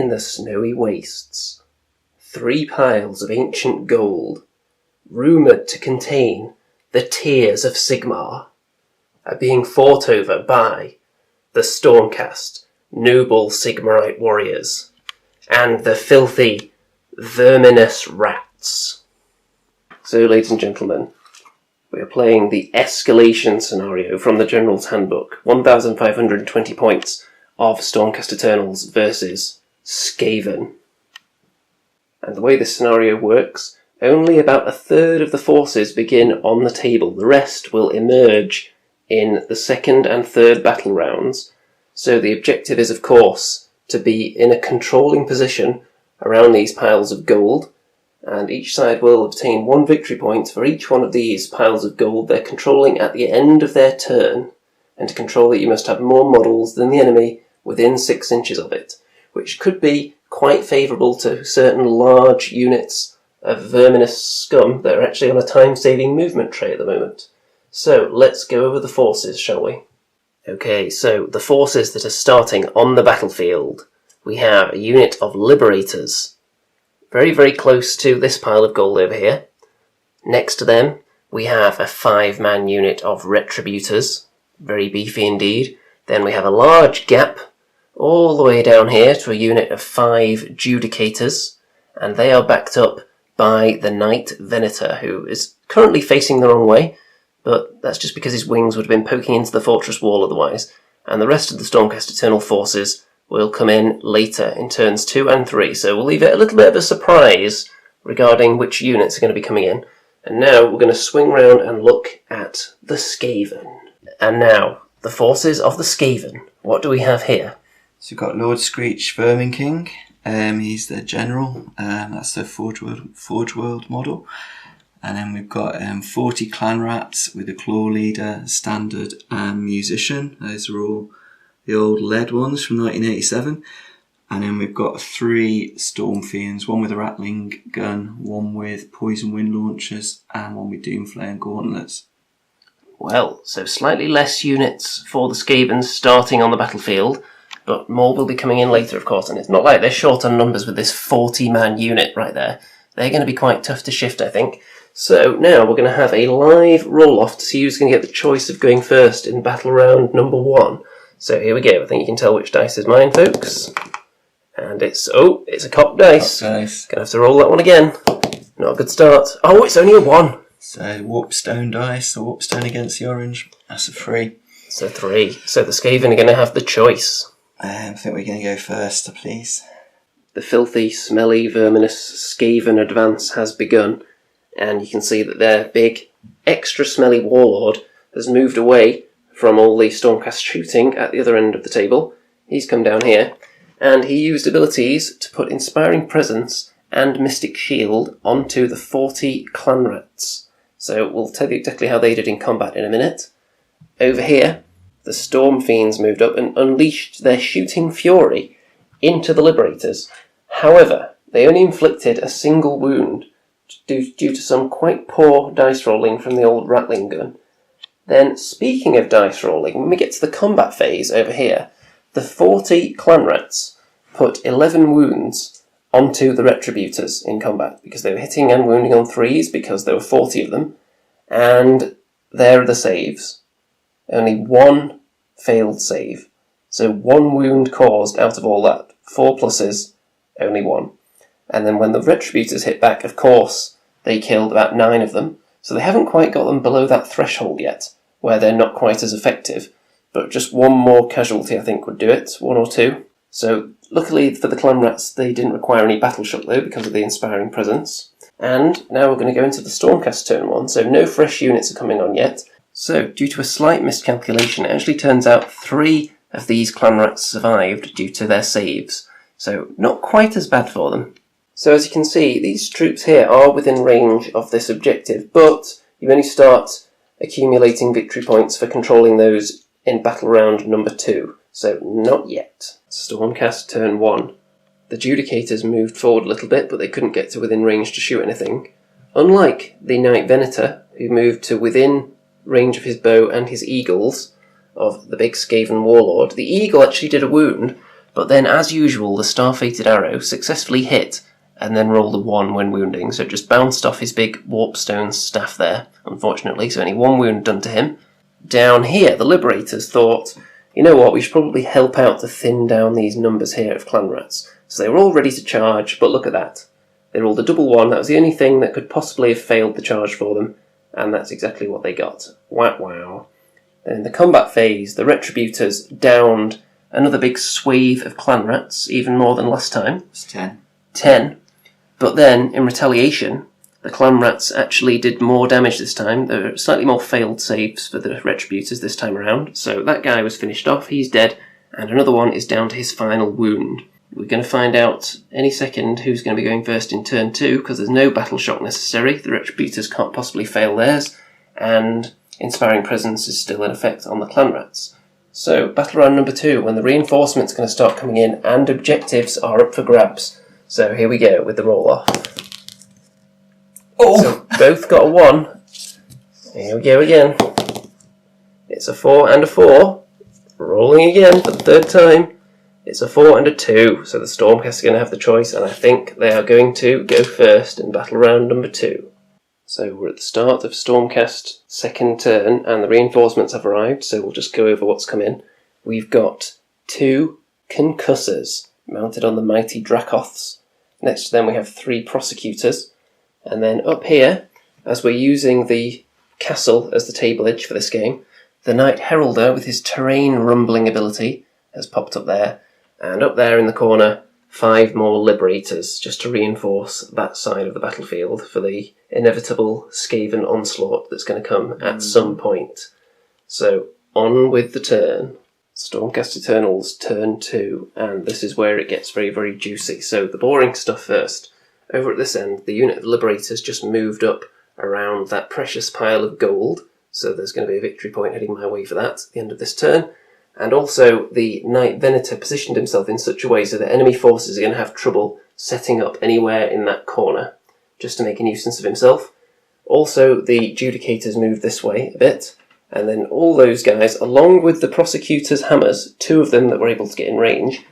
in the snowy wastes. 3 piles of ancient gold, rumoured to contain the tears of Sigmar, are being fought over by the Stormcast noble Sigmarite warriors and the filthy verminous rats. So, ladies and gentlemen, we are playing the escalation scenario from the General's Handbook, 1,520 points of Stormcast Eternals versus Skaven. And the way this scenario works, only about a third of the forces begin on the table. The rest will emerge in the second and third battle rounds. So the objective is, of course, to be in a controlling position around these piles of gold, and each side will obtain 1 victory point for each one of these piles of gold they're controlling at the end of their turn. And to control it, you must have more models than the enemy within 6 inches of it, which could be quite favourable to certain large units of verminous scum that are actually on a time-saving movement tray at the moment. So, let's go over the forces, shall we? Okay, so the forces that are starting on the battlefield. We have a unit of Liberators, very, very close to this pile of gold over here. Next to them, we have a 5-man unit of Retributors, very beefy indeed. Then we have a large gap all the way down here to a unit of 5 Judicators, and they are backed up by the Knight Venator, who is currently facing the wrong way, but that's just because his wings would have been poking into the fortress wall otherwise, and the rest of the Stormcast Eternal forces will come in later in turns 2 and 3, so we'll leave it a little bit of a surprise regarding which units are going to be coming in. And now we're going to swing round and look at the Skaven. And now, the forces of the Skaven. What do we have here? So we've got Lord Screech Vermin King. He's the general. That's the Forge World model. And then we've got 40 clan rats with a claw leader, standard, and musician. Those are all the old lead ones from 1987. And then we've got 3 Storm Fiends, one with a rattling gun, one with poison wind launchers, and one with Doomflare and gauntlets. Well, so slightly less units for the Skavens starting on the battlefield, but more will be coming in later, of course, and it's not like they're short on numbers with this 40-man unit right there. They're going to be quite tough to shift, I think. So now we're going to have a live roll-off to see who's going to get the choice of going first in battle round number 1. So here we go. I think you can tell which dice is mine, folks. And it's a cop dice. Cop dice. Gonna have to roll that one again. Not a good start. Oh, it's only a 1. So Warpstone dice, the Warpstone against the orange. That's a 3. So 3. So the Skaven are going to have the choice. I think we're going to go first, please. The filthy, smelly, verminous Skaven advance has begun, and you can see that their big, extra smelly warlord has moved away from all the Stormcast shooting at the other end of the table. He's come down here, and he used abilities to put Inspiring Presence and Mystic Shield onto the 40 clan rats. So we'll tell you exactly how they did in combat in a minute. Over here, the Storm Fiends moved up and unleashed their shooting fury into the Liberators. However, they only inflicted a single wound due to some quite poor dice rolling from the old rattling gun. Then, speaking of dice rolling, when we get to the combat phase over here, the 40 clan rats put 11 wounds onto the Retributors in combat, because they were hitting and wounding on 3s, because there were 40 of them, and there are the saves. Only 1 failed save. So 1 wound caused out of all that. 4 pluses, only 1. And then when the Retributors hit back, of course, they killed about 9 of them. So they haven't quite got them below that threshold yet, where they're not quite as effective. But just 1 more casualty, I think, would do it. 1 or 2. So, luckily for the clan rats, they didn't require any battle shock, though, because of the Inspiring Presence. And now we're going to go into the Stormcast turn 1, so no fresh units are coming on yet. So, due to a slight miscalculation, it actually turns out 3 of these clan rats survived due to their saves. So, not quite as bad for them. So, as you can see, these troops here are within range of this objective, but you only start accumulating victory points for controlling those in battle round number 2. So, not yet. Stormcast turn 1. The Judicators moved forward a little bit, but they couldn't get to within range to shoot anything. Unlike the Knight Venator, who moved to within range of his bow and his eagles of the big Skaven warlord, the eagle actually did a wound, But then, as usual, the star-fated arrow successfully hit and then rolled a 1 when wounding, so it just bounced off his big warpstone staff there, unfortunately, so only 1 wound done to him. Down here, the Liberators thought, you know what, we should probably help out to thin down these numbers here of clan rats. So they were all ready to charge, but look at that. They rolled a double 1, that was the only thing that could possibly have failed the charge for them, and that's exactly what they got. Wow. Then in the combat phase, the Retributors downed another big swathe of clan rats, even more than last time. It's 10. 10. But then, in retaliation, the clan rats actually did more damage this time. There were slightly more failed saves for the Retributors this time around. So that guy was finished off, he's dead, and another one is down to his final wound. We're going to find out any second who's going to be going first in turn 2, because there's no battle shock necessary. The Retributors can't possibly fail theirs, and Inspiring Presence is still in effect on the clan rats. So, battle round number 2, when the reinforcements are going to start coming in, and objectives are up for grabs. So here we go with the roll-off. Oh! So both got a 1. Here we go again. It's a 4 and a 4. Rolling again for the 3rd time. It's a 4 and a 2. So the Stormcast are going to have the choice, and I think they are going to go first in battle round number 2. So we're at the start of Stormcast's 2nd turn, and the reinforcements have arrived, so we'll just go over what's come in. We've got 2 concussors mounted on the mighty Dracoths. Next to them we have 3 prosecutors. And then up here, as we're using the castle as the table edge for this game, the Knight Heralder with his terrain rumbling ability has popped up there. And up there in the corner, 5 more Liberators, just to reinforce that side of the battlefield for the inevitable Skaven onslaught that's going to come at some point. So, on with the turn. Stormcast Eternals turn 2, and this is where it gets very, very juicy. So the boring stuff first. Over at this end, the unit of Liberators just moved up around that precious pile of gold, so there's going to be a victory point heading my way for that at the end of this turn. And also, the Knight Venator positioned himself in such a way so that enemy forces are going to have trouble setting up anywhere in that corner, just to make a nuisance of himself. Also, the Judicators moved this way a bit, and then all those guys, along with the Prosecutor's hammers, 2 of them that were able to get in range,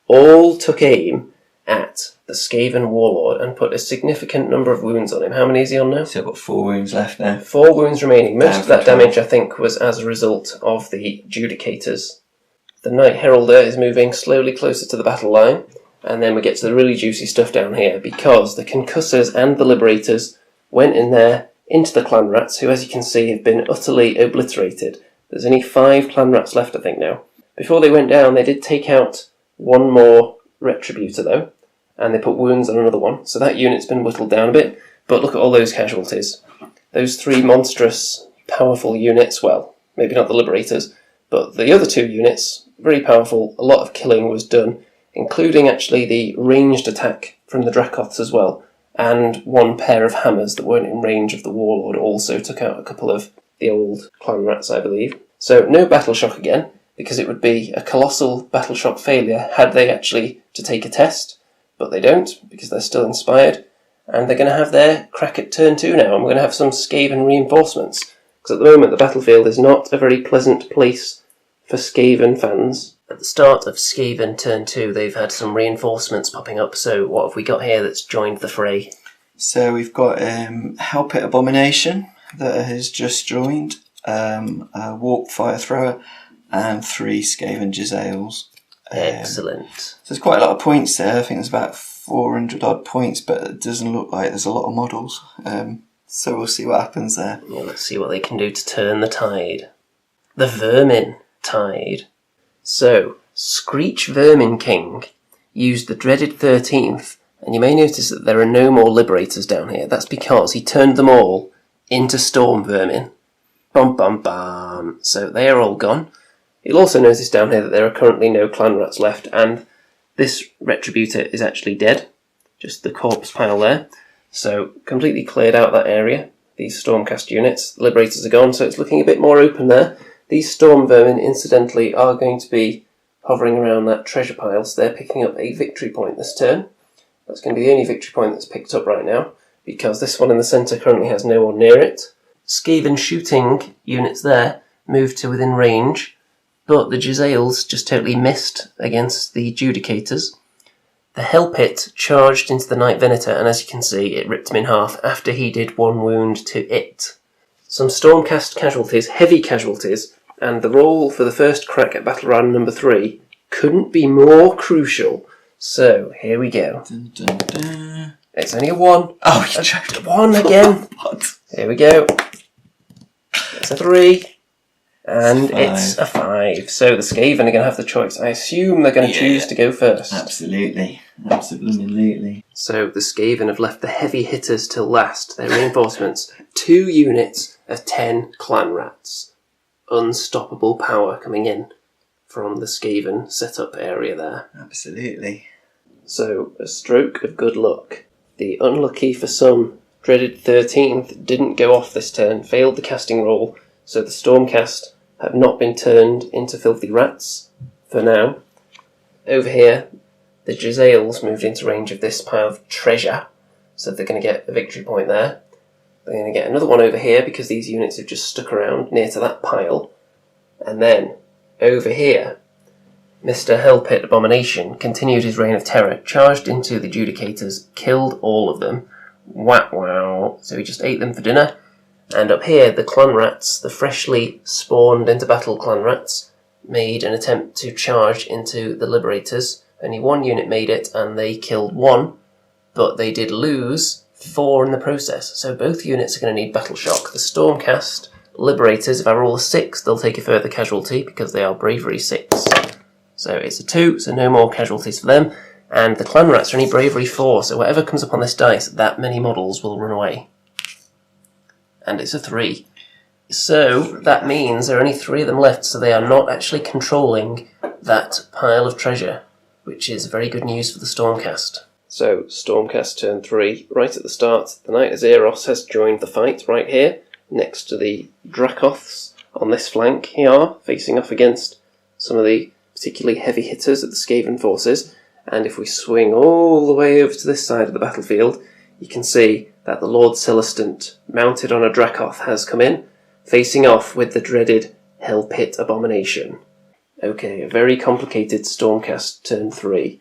all took aim at the Skaven Warlord and put a significant number of wounds on him. How many is he on now? So I've got 4 wounds left now. 4 wounds remaining. Most of that 12. damage, I think, was as a result of the Judicators. The Knight Heralder is moving slowly closer to the battle line, and then we get to the really juicy stuff down here, because the Concussors and the Liberators went in there into the clan rats, who, as you can see, have been utterly obliterated. There's only 5 clan rats left, I think, now. Before they went down, they did take out 1 more Retributor, though, and they put wounds on another one, so that unit's been whittled down a bit, but look at all those casualties. Those 3 monstrous, powerful units, well, maybe not the Liberators, but the other 2 units, very powerful, a lot of killing was done, including actually the ranged attack from the Dracoths as well, and 1 pair of hammers that weren't in range of the Warlord also took out a couple of the old clan rats, I believe. So no battle shock again, because it would be a colossal battle shock failure had they actually to take a test, but they don't, because they're still inspired, and they're going to have their crack at turn 2 now, and we're going to have some Skaven reinforcements, because at the moment the battlefield is not a very pleasant place for Skaven fans. At the start of Skaven turn 2, they've had some reinforcements popping up, so what have we got here that's joined the fray? So we've got Hellpit Abomination that has just joined, a Warp Fire Thrower, and 3 Skaven Jezzails. Excellent. So there's quite a lot of points there. I think there's about 400 odd points, but it doesn't look like there's a lot of models. So we'll see what happens there. Yeah, let's see what they can do to turn the tide. The Vermin Tide. So, Screech Vermin King used the dreaded 13th, and you may notice that there are no more Liberators down here. That's because he turned them all into Storm Vermin. Bum bum bum. So they are all gone. You'll also notice down here that there are currently no clan rats left, and this Retributor is actually dead. Just the corpse pile there. So, completely cleared out that area. These Stormcast units. The Liberators are gone, so it's looking a bit more open there. These Storm Vermin, incidentally, are going to be hovering around that treasure pile, so they're picking up a victory point this turn. That's going to be the only victory point that's picked up right now, because this one in the centre currently has no one near it. Skaven shooting units there move to within range, but the Jezzails just totally missed against the Judicators. The Hell Pit charged into the Knight Venator, and as you can see, it ripped him in half after he did 1 wound to it. Some Stormcast casualties, heavy casualties, and the roll for the first crack at Battle Round number 3 couldn't be more crucial. So, here we go. Dun, dun, dun. It's only a 1. Oh, you choked. 1 again. What? Here we go. It's a 3. And It's it's a 5. So the Skaven are going to have the choice. I assume they're going to choose to go first. Absolutely. Absolutely. So the Skaven have left the heavy hitters till last. Their reinforcements. 2 units of 10 clan rats. Unstoppable power coming in from the Skaven setup area there. Absolutely. So, a stroke of good luck. The unlucky for some dreaded 13th didn't go off this turn, failed the casting roll, so the Stormcast have not been turned into filthy rats for now. Over here, the Jezzails moved into range of this pile of treasure, so they're going to get a victory point there. They're going to get another one over here because these units have just stuck around near to that pile. And then, over here, Mr. Hellpit Abomination continued his reign of terror, charged into the Judicators, killed all of them. Wow. So he just ate them for dinner. And up here, the clan rats, the freshly spawned into battle clan rats, made an attempt to charge into the Liberators. Only 1 unit made it, and they killed 1, but they did lose 4 in the process. So both units are going to need battle shock. The Stormcast Liberators, if I roll a 6, they'll take a further casualty because they are bravery 6. So it's a 2, so no more casualties for them. And the clan rats are only bravery 4, so whatever comes up on this dice, that many models will run away. And it's a 3. So that means there are only 3 of them left, so they are not actually controlling that pile of treasure, which is very good news for the Stormcast. So, Stormcast turn 3, right at the start, the Knight of Zeros has joined the fight right here, next to the Dracoths on this flank here, facing off against some of the particularly heavy hitters of the Skaven forces. And if we swing all the way over to this side of the battlefield, you can see that the Lord Celestant, mounted on a Dracoth, has come in, facing off with the dreaded Hell Pit Abomination. Okay, a very complicated Stormcast turn 3.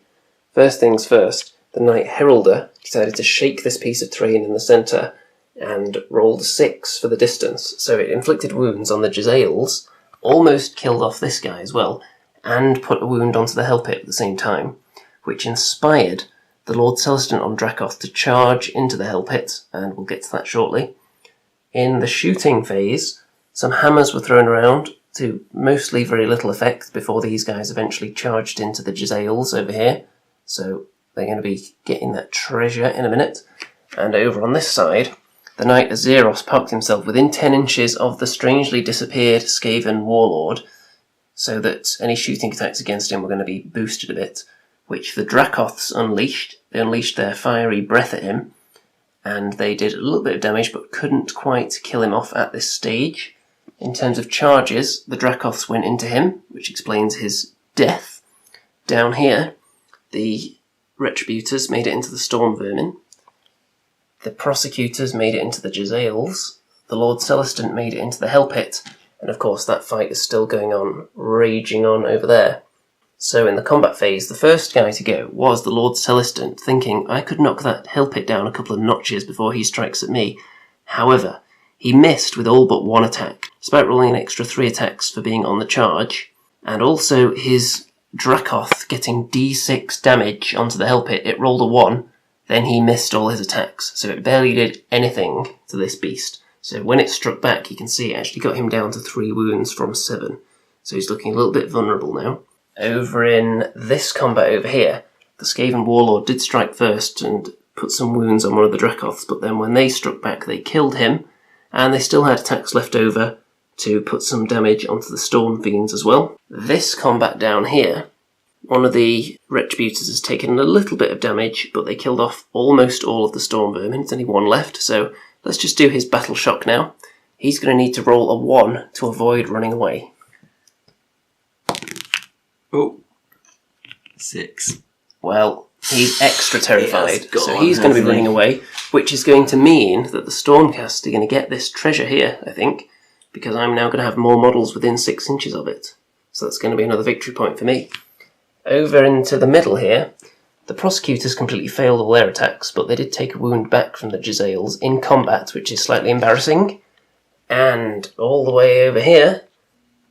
First things first, the Knight Heralder decided to shake this piece of terrain in the centre and rolled a 6 for the distance, so it inflicted wounds on the Jezzails, almost killed off this guy as well, and put a wound onto the Hell Pit at the same time, which inspired the Lord Celestant on Dracoth to charge into the Hell Pit, and we'll get to that shortly. In the shooting phase, some hammers were thrown around to mostly very little effect before these guys eventually charged into the Jezzails over here, so they're going to be getting that treasure in a minute. And over on this side, the Knight of Zeros parked himself within 10 inches of the strangely disappeared Skaven warlord, so that any shooting attacks against him were going to be boosted a bit, which the Dracoths unleashed. They unleashed their fiery breath at him, and they did a little bit of damage, but couldn't quite kill him off at this stage. In terms of charges, the Dracoths went into him, which explains his death. Down here, the Retributors made it into the Storm Vermin. The Prosecutors made it into the Jezzails. The Lord Celestant made it into the Hell Pit. And of course that fight is still going on, raging on over there. So in the combat phase, the first guy to go was the Lord Celestant, thinking I could knock that Hell Pit down a couple of notches before he strikes at me. However, he missed with all but 1 attack, despite rolling an extra 3 attacks for being on the charge, and also his Dracoth getting d6 damage onto the Hell Pit. It rolled a 1, then he missed all his attacks, so it barely did anything to this beast. So when it struck back, you can see it actually got him down to 3 wounds from 7. So he's looking a little bit vulnerable now. Over in this combat over here, the Skaven Warlord did strike first and put some wounds on one of the Dracoths, but then when they struck back, they killed him, and they still had attacks left over to put some damage onto the Storm Fiends as well. This combat down here, one of the Retributors has taken a little bit of damage, but they killed off almost all of the Storm Vermin. There's only 1 left, so let's just do his battle shock now. He's going to need to roll a 1 to avoid running away. Oh, 6. Well, he's extra terrified, He has so gone, he's going to be hasn't he? running away, which is going to mean that the Stormcast are going to get this treasure here, I think, because I'm now going to have more models within 6 inches of it. So so that's going to be another victory point for me. Over into the middle here, the prosecutors completely failed all their attacks, but they did take a wound back from the Jezzails in combat, which is slightly embarrassing. And all the way over here,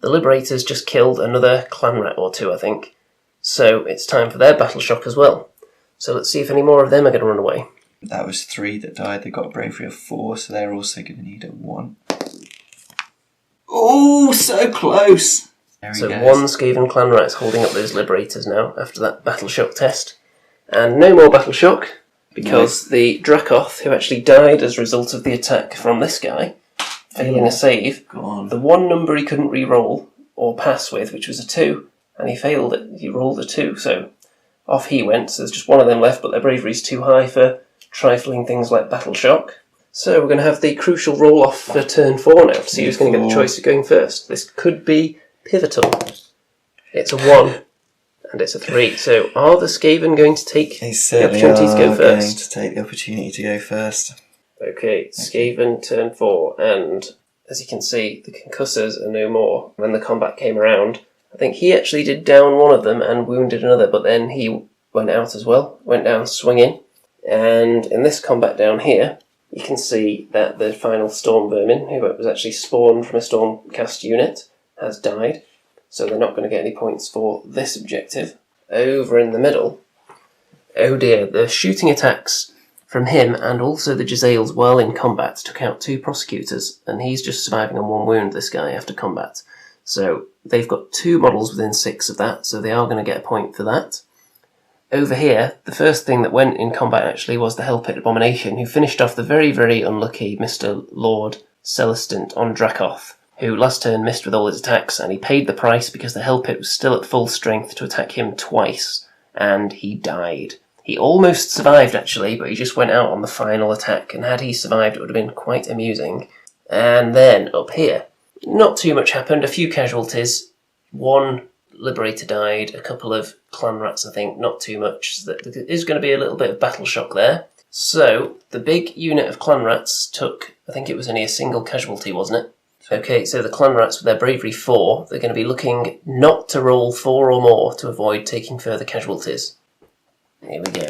the Liberators just killed another clan rat or two, I think. So it's time for their battle shock as well. So let's see if any more of them are going to run away. That was 3 that died. They got a bravery of 4, so they're also going to need a 1. Oh, so close! So one Skaven clan rat is holding up those Liberators now after that battle shock test. And no more battle shock, because the Dracoth, who actually died as a result of the attack from this guy, failing a save, the one number he couldn't re-roll or pass with, which was a 2, and he failed it. He rolled a 2, so off he went. So there's just one of them left, but their bravery's too high for trifling things like battle shock. So we're going to have the crucial roll-off for turn 4 now, to see who's going to get the choice of going first. This could be pivotal. It's a 1, and it's a 3. So are the Skaven going to take the opportunity to go first? Going to take the opportunity to go first. Okay, Skaven turn 4, and as you can see, the concussors are no more. When the combat came around, I think he actually did down one of them and wounded another, but then he went out as well, went down swinging. And in this combat down here, you can see that the final Storm Vermin, who was actually spawned from a Stormcast unit, has died. So they're not going to get any points for this objective. Over in the middle, oh dear, the shooting attacks from him and also the Jezzails while in combat took out 2 prosecutors, and he's just surviving on 1 wound, this guy, after combat. So they've got 2 models within 6 of that, so they are going to get a point for that. Over here, the first thing that went in combat actually was the Hell Pit Abomination, who finished off the very, very unlucky Mr. Lord Celestant on Dracoth, who last turn missed with all his attacks, and he paid the price because the Hell Pit was still at full strength to attack him twice, and he died. He almost survived actually, but he just went out on the final attack, and had he survived it would have been quite amusing. And then up here, not too much happened, a few casualties, 1 Liberator died, a couple of clan rats I think, not too much. So there is going to be a little bit of battle shock there. So the big unit of clan rats took, I think it was only a single casualty, wasn't it? Okay, so the clan rats with their bravery 4, they're going to be looking not to roll 4 or more to avoid taking further casualties. Here we go.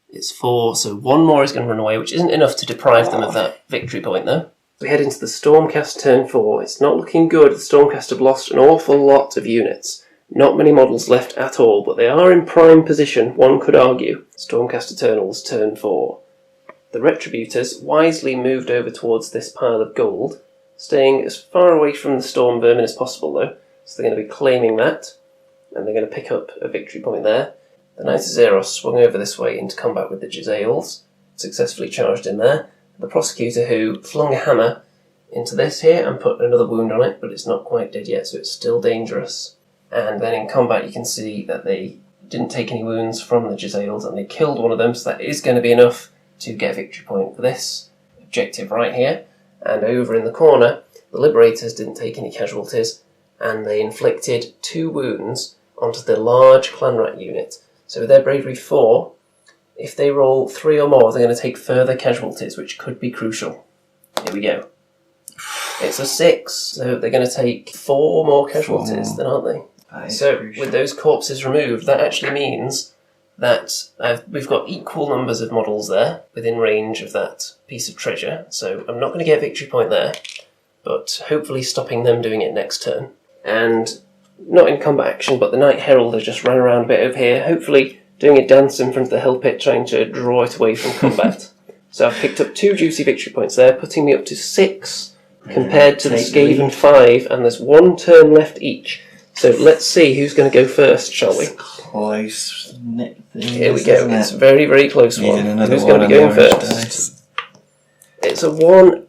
It's 4, so 1 more is going to run away, which isn't enough to deprive them of that victory point though. We head into the Stormcast turn 4. It's not looking good. The Stormcast have lost an awful lot of units. Not many models left at all, but they are in prime position, one could argue. Stormcast Eternals turn 4. The Retributors wisely moved over towards this pile of gold, staying as far away from the Storm Vermin as possible though, so they're going to be claiming that, and they're going to pick up a victory point there. The Knights of Zeros swung over this way into combat with the Jezzails, successfully charged in there. The Prosecutor, who flung a hammer into this here and put another wound on it, but it's not quite dead yet, so it's still dangerous. And then in combat you can see that they didn't take any wounds from the Jezzails, and they killed one of them, so that is going to be enough to get a victory point for this objective right here. And over in the corner, the Liberators didn't take any casualties, and they inflicted 2 wounds onto the large clan rat unit. So with their bravery 4, if they roll 3 or more, they're going to take further casualties, which could be crucial. Here we go. It's a 6, so they're going to take 4 more casualties, then, aren't they? So crucial. With those corpses removed, that actually means that we've got equal numbers of models there within range of that piece of treasure. So I'm not going to get a victory point there, but hopefully stopping them doing it next turn. And not in combat action, but the Knight Herald has just run around a bit over here, hopefully doing a dance in front of the Hell Pit, trying to draw it away from combat. So I've picked up 2 juicy victory points there, putting me up to 6 compared to the Skaven 5, and there's 1 turn left each. So let's see who's going to go first, shall we? Close knit thing. Here we go. It's a very, very close one. Who's going to be going first? It's a 1.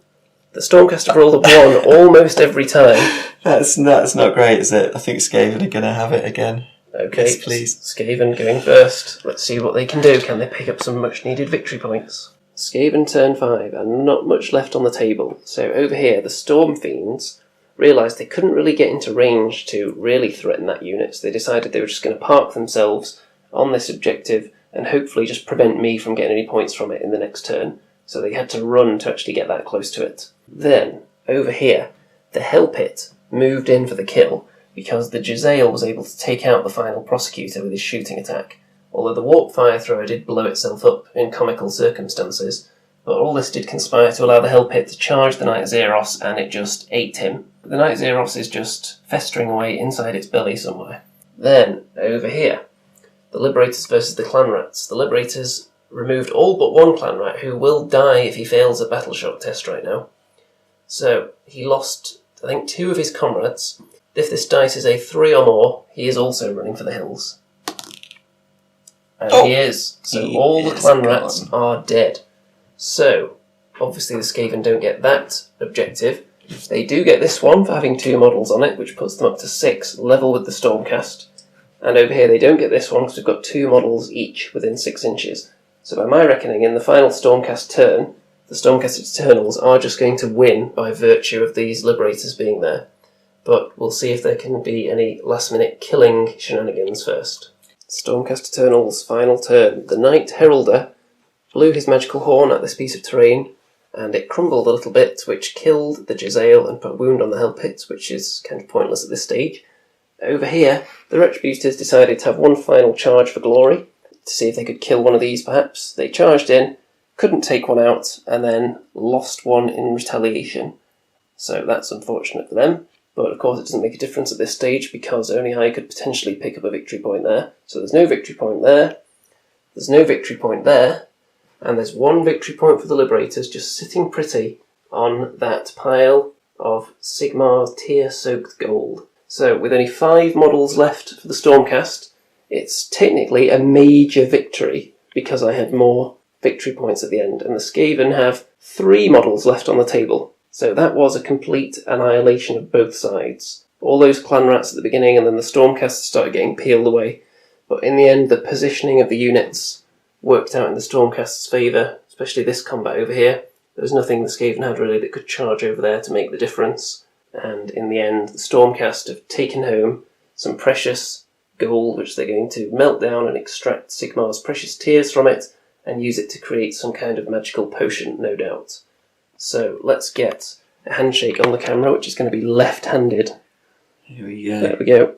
The Stormcast have rolled a 1 almost every time. That's not great, is it? I think Skaven are going to have it again. Okay, yes, please. Skaven going first. Let's see what they can do. Can they pick up some much needed victory points? Skaven turn 5, and not much left on the table. So over here, the Storm Fiends realised they couldn't really get into range to really threaten that unit, so they decided they were just going to park themselves on this objective and hopefully just prevent me from getting any points from it in the next turn. So they had to run to actually get that close to it. Then, over here, the Hell Pit moved in for the kill, because the Jezzail was able to take out the final prosecutor with his shooting attack, although the warp fire thrower did blow itself up in comical circumstances. But all this did conspire to allow the Hell Pit to charge the Knight Zeros, and it just ate him. The Knight Zeros is just festering away inside its belly somewhere. Then, over here, the Liberators versus the Clan Rats. The Liberators removed all but one Clan Rat, who will die if he fails a battle shock test right now. So, he lost, I think, 2 of his comrades. If this dice is a 3 or more, he is also running for the hills. And he is. So all the Clan Rats are dead. So, obviously the Skaven don't get that objective. They do get this one for having 2 models on it, which puts them up to 6, level with the Stormcast. And over here they don't get this one because we've got 2 models each within 6 inches. So by my reckoning, in the final Stormcast turn, the Stormcast Eternals are just going to win by virtue of these Liberators being there. But we'll see if there can be any last-minute killing shenanigans first. Stormcast Eternals' final turn. The Knight Heralder blew his magical horn at this piece of terrain, and it crumbled a little bit, which killed the Jezzail and put a wound on the Hell Pit, which is kind of pointless at this stage. Over here, the Retributors decided to have one final charge for glory, to see if they could kill one of these perhaps. They charged in, couldn't take one out, and then lost one in retaliation. So that's unfortunate for them. But of course it doesn't make a difference at this stage because only I could potentially pick up a victory point there. So there's no victory point there, there's no victory point there, and there's 1 victory point for the Liberators just sitting pretty on that pile of Sigmar's tear-soaked gold. So with only 5 models left for the Stormcast, it's technically a major victory because I had more victory points at the end, and the Skaven have 3 models left on the table. So that was a complete annihilation of both sides. All those Clan Rats at the beginning, and then the Stormcast started getting peeled away. But in the end, the positioning of the units worked out in the Stormcast's favour, especially this combat over here. There was nothing the Skaven had really that could charge over there to make the difference. And in the end, the Stormcast have taken home some precious gold, which they're going to melt down and extract Sigmar's precious tears from it, and use it to create some kind of magical potion, no doubt. So let's get a handshake on the camera, which is going to be left-handed. Here we go. There we go.